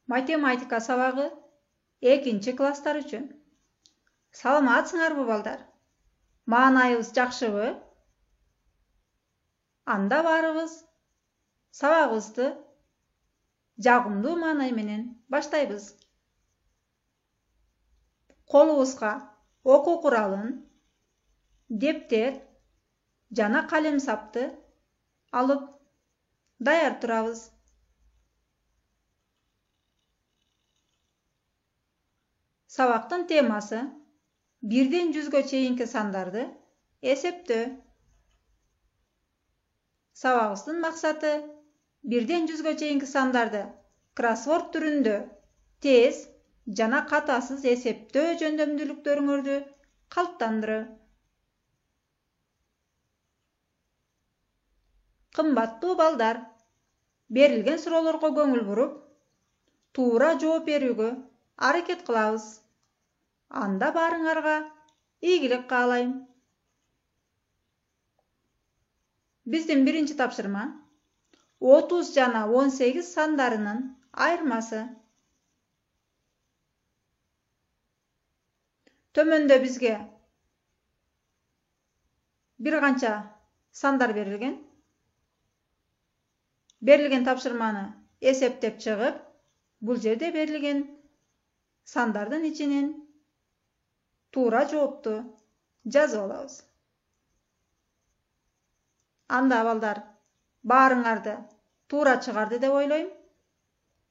Математика сабагы 2 класстар үчүн. Саламатсыңарбы балдар? Маанайыбыз жакшыбы? Анда барыбыз сабагыбызды жагымдуу маанай менен баштайбыз. Колубузга окуу куралын, дептер жана калем сапты алып даяр турабыз. Сабактын темасы 1ден 100га чейинки сандарды эсептөө. Сабагыбыздын максаты 1ден 100га чейинки сандарды кроссворд түрүндө тез жана катасыз эсептөө жөндөмдүүлүктөрүңөрдү калыптандыруу. Кымбаттуу балдар, берилген суроолорго көңүл буруп, туура жооп берүүгө аракет кылабыз. Анда барыңарга ийгилик каалайм. Биздин биринчи тапшырма 30 жана 18 сандарынын айырмасы. Төмөндө бизге бир канча сандар берилген. Берилген тапшырманы эсептеп чыгып, бул жерде берилген сандардын ичинен туура жоопту жазып алабыз. Анда балдар, баарыңарды туура чыгарды деп ойлойм.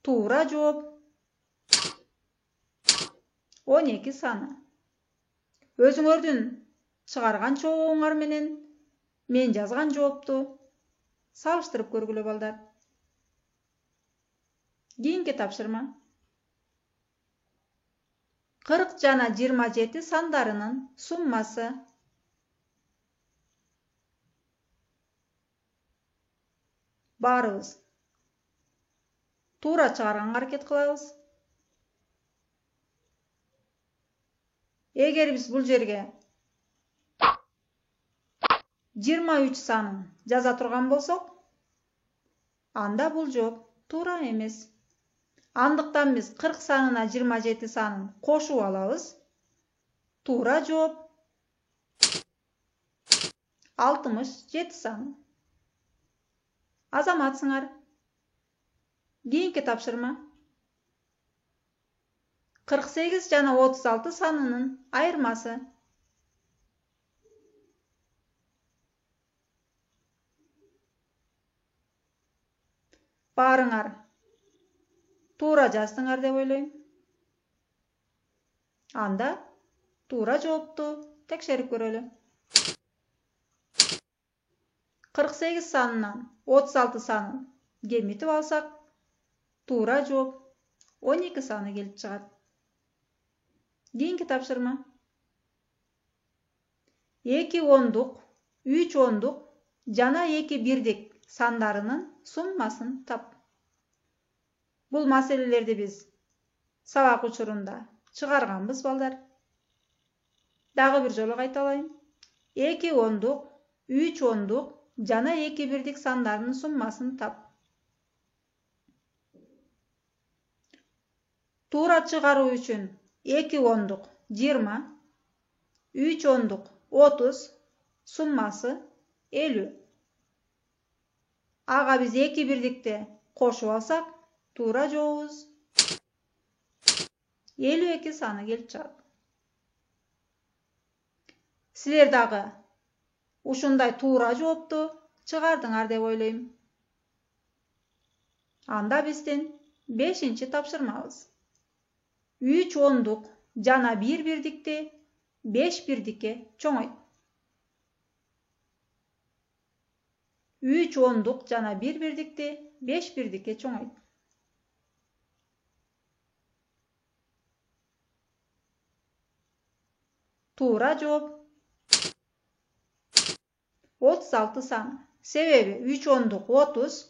Туура жооп 12 саны. Өзүңөрдүн чыгарган чогууңар менен мен жазган жоопту салыштырып көргүлө балдар. Кийинки тапшырма 40 жана 27 сандарынын суммасы. Баарыбыз туура чыгарганга аракет кылабыз. Эгер биз бул жерге 23 санын жаза турган болсок, анда бул жооп туура эмес. Андыктан биз 40 санына 27 санын кошуп алабыз. Туура жооп 67 саны. Азаматсыңар. Кийинки тапшырма 48 жана 36 санынын айырмасы. Баарыңар туура жаздыңар деп ойлойм. Анда туура жоопту текшерип көрөлү. 48 санынан 36 санын кемитип алсак, туура жооп 12 саны келип чыгат. Кийинки тапшырма 2 ондук, 3 ондук жана 2 бирдик сандарынын суммасын тап. Бул маселелерди биз сабак учурунда чыгарганбыз балдар. Дагы бир жолу кайталайм. 2 ондук, 3 ондук жана 2 бирдик сандарынын суммасын тап. Туура чыгаруу үчүн 2 ондук 20, 3 ондук 30, суммасы 50. Ага биз 2 бирдикти кошуп алсак, туура жообубуз 52 саны келип чыгат. Силер дагы ушундай туура жоопту чыгардыңар деп ойлойм. Анда биздин 5-чи тапшырмабыз. 3 ондук жана 1 бирдикти 5 бирдикке чоңойт. 3 ондук жана 1 бирдикти 5 бирдикке чоңойт. Туура жооп 36 саны. Себеби 3 ондук 30,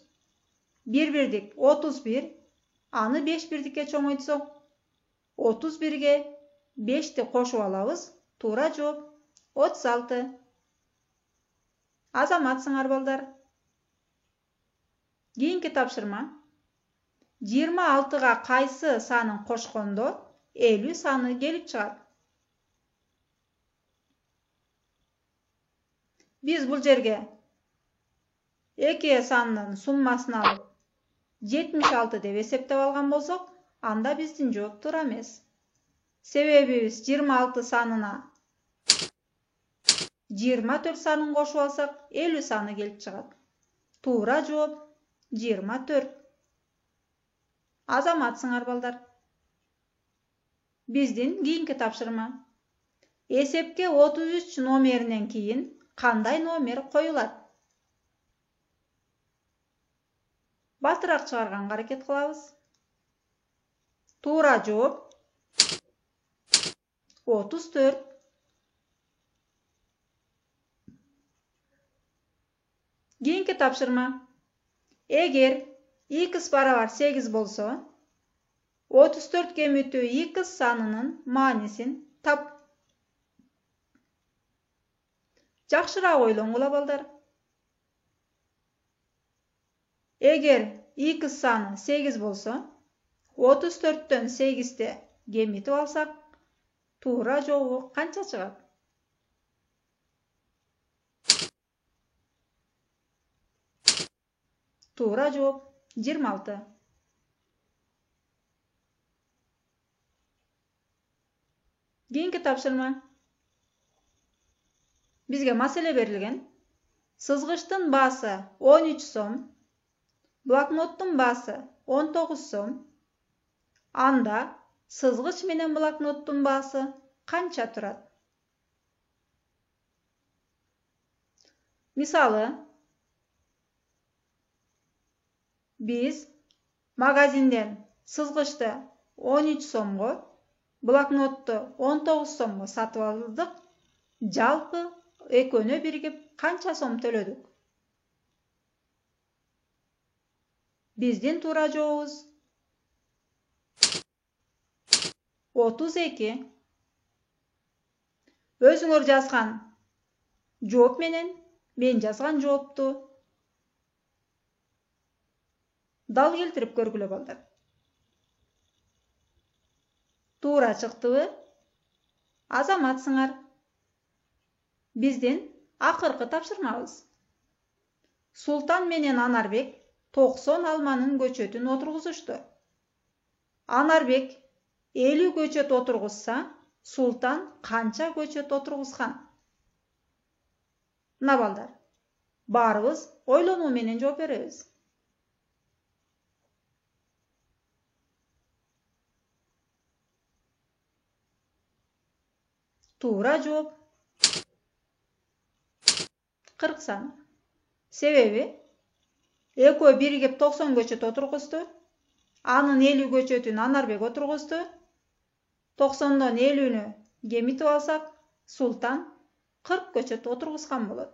1 бирдик 31, аны 5 бирдикке чоңойтсок, 31ге 5ти кошуп алабыз. Туура жооп 36. Азаматсыңар балдар. Кийинки тапшырма 26'ga qaysı санын кошкондо 50 саны келип чыгат? Biz bul жерге 2 санынын суммасын алып 76 деп эсептеп алган болсок, анда биздин жооп туура эмес. Себеби биз 26 санына 24 санын кошуп алсак, 50 саны келип чыгат. Туура жооп 24. Азаматсыңар балдар. Биздин кийинки тапшырма. Эсепке 33 номеринен кийин кандай номер коюлат? Батыраак чыгарганга аракет кылабыз. Туура жооп 34. Кийинки тапшырма. Эгер x барабар 8 болсо, 34 кемитүү x санынын маанисин тап. Жакшыраак ойлоңула балдар. Эгер x саны 8 болсо, 34төн 8ти кемитип алсак, туура жообу канча чыгат? Туура жооп 26. Кийинки тапшырма. Бизге маселе берилген. Сызгычтын баасы 13 сом, блокноттун баасы 19 сом. Анда сызгыч менен блокноттун баасы канча турат? Мисалы, biz magazинден сызгычты 13 сомго, блокнотту 19 сомго сатып алдык. Жалпы экөөнө биригип канча сом төлөдүк? Биздин туура жообубуз 32. Өзүңөр жазган жооп менен мен жазган жоопту дал келтирип көргүлө балдар. Туура чыктыбы? Азаматсыңар. Биздин акыркы тапшырмабыз. Султан менен Анарбек 90 алманын көчөтүн отургузушту. Анарбек 50 көчөт отургузса, Султан канча көчөт отургузган? Мына балдар, баарыбыз ойлонуу менен жооп беребиз. Туура жооп 40 саны. Себеби экөө биригип 90 көчөт отургузду. Анын 50 көчөтүн Анарбек отургузду. 90дон 50-нү кемитип алсак, Султан 40 көчөт отургузган болот.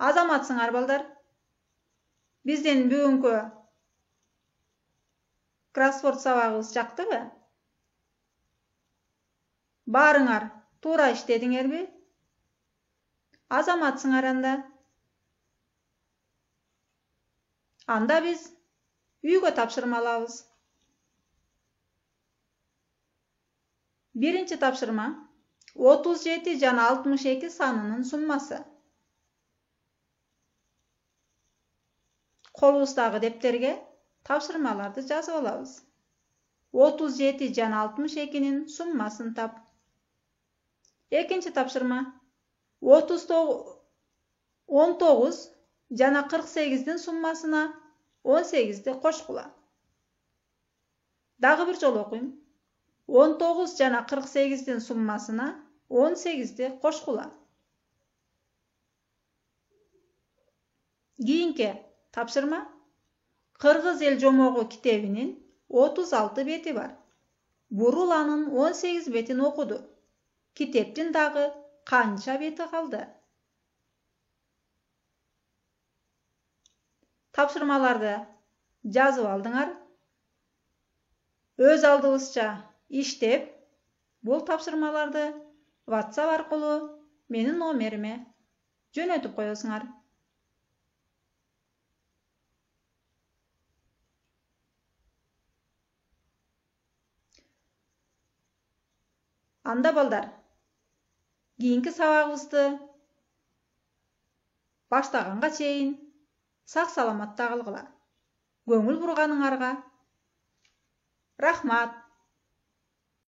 Азаматсыңар балдар. Биздин бүгүнкү кроссворд сабагыбыз жактыбы? Баарыңар туура иштедиңерби? Азаматсыңар анда. Анда биз үйгө тапшырма алабыз. Биринчи тапшырма 37 жана 62 санынын суммасы. Колубуздагы дептерге тапшырмаларды жазып алабыз. 37 жана 62нин суммасын тап. Экинчи тапшырма 19 жана 48дин суммасына 18ди кошкула. Дагы бир жолу окуйм. 19 жана 48дин суммасына 18ди кошкула. Кийинки тапшырма Кыргыз эл жомогу китебинин 36 бети бар. Бурул анын 18 бетин окуду. Китептин дагы канча бети калды? Тапшырмаларды жазып алдыңар. Өз алдыбызча иштеп, бул тапшырмаларды WhatsApp аркылуу менин номериме жөнөтүп коесуңар. Анда балдар, кийинки сабагыбызды баштаганга чейин сак саламатта калгыла. Көңүл бурганыңарга рахмат.